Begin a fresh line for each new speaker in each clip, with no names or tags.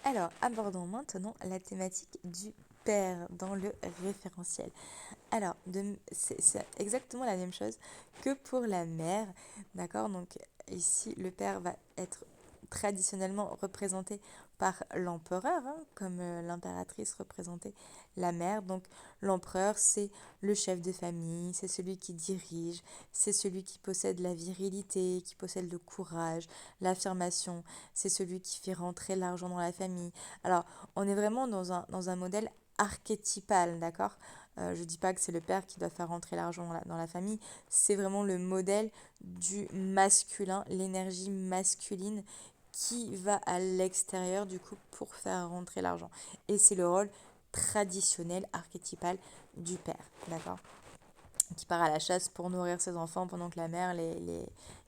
Alors, abordons maintenant la thématique du père dans le référentiel. Alors, c'est exactement la même chose que pour la mère, d'accord? Donc ici, le père va être traditionnellement représenté par l'empereur, hein, comme l'impératrice représentait la mère. Donc l'empereur, c'est le chef de famille, c'est celui qui dirige, c'est celui qui possède la virilité, qui possède le courage, l'affirmation, c'est celui qui fait rentrer l'argent dans la famille. Alors, on est vraiment dans un modèle archétypal, d'accord? Je ne dis pas que c'est le père qui doit faire rentrer l'argent dans la famille, c'est vraiment le modèle du masculin, l'énergie masculine qui va à l'extérieur du coup pour faire rentrer l'argent. Et c'est le rôle traditionnel, archétypal du père, d'accord? Qui part à la chasse pour nourrir ses enfants pendant que la mère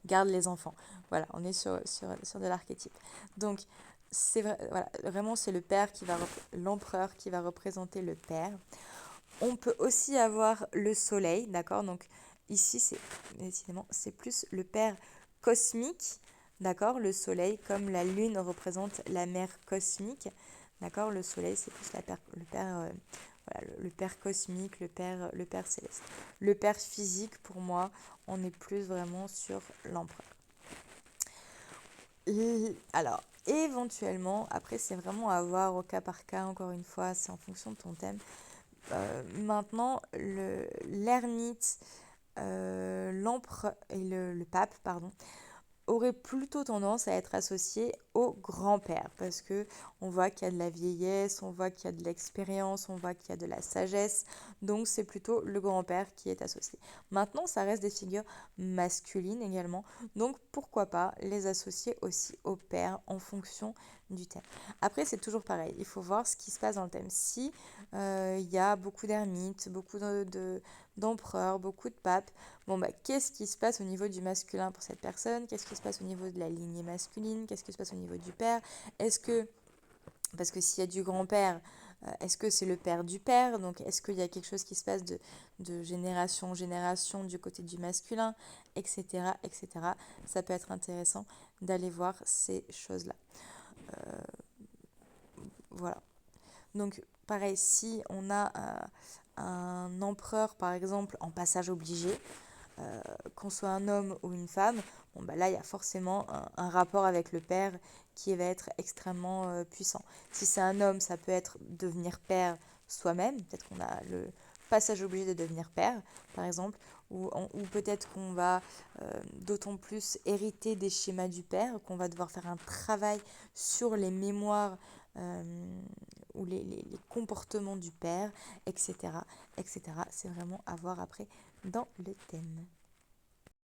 garde les enfants. Voilà, on est sur de l'archétype. Donc, c'est vrai, voilà, vraiment c'est le père l'empereur qui va représenter le père. On peut aussi avoir le soleil, d'accord? Donc ici, décidément, c'est plus le père cosmique, d'accord? Le soleil, comme la lune représente la mère cosmique, d'accord? Le soleil, c'est plus le père, voilà, le père cosmique, le père céleste. Le père physique, pour moi, on est plus vraiment sur l'empereur. Alors, éventuellement, après, c'est vraiment à voir au cas par cas, encore une fois, c'est en fonction de ton thème. Maintenant, l'ermite, l'empereur et le pape, pardon, aurait plutôt tendance à être associé au grand-père parce que on voit qu'il y a de la vieillesse, on voit qu'il y a de l'expérience, on voit qu'il y a de la sagesse. Donc c'est plutôt le grand-père qui est associé. Maintenant, ça reste des figures masculines également. Donc pourquoi pas les associer aussi au père en fonction du thème. Après, c'est toujours pareil. Il faut voir ce qui se passe dans le thème. Si il y a beaucoup d'ermites, beaucoup d'empereurs, beaucoup de papes, bon, bah, qu'est-ce qui se passe au niveau du masculin pour cette personne? Qu'est-ce qui se passe au niveau de la lignée masculine? Qu'est-ce qui se passe au niveau du père? Est-ce que, parce que s'il y a du grand-père, est-ce que c'est le père du père? Donc, est-ce qu'il y a quelque chose qui se passe de génération en génération du côté du masculin, etc., etc. Ça peut être intéressant d'aller voir ces choses-là. Voilà. Donc, pareil, si on a un empereur, par exemple, en passage obligé, qu'on soit un homme ou une femme, bon, bah là, il y a forcément un rapport avec le père qui va être extrêmement puissant. Si c'est un homme, ça peut être devenir père soi-même. Peut-être qu'on a le passage obligé de devenir père, par exemple, ou peut-être qu'on va d'autant plus hériter des schémas du père, qu'on va devoir faire un travail sur les mémoires ou les comportements du père, etc., etc. C'est vraiment à voir après dans le thème.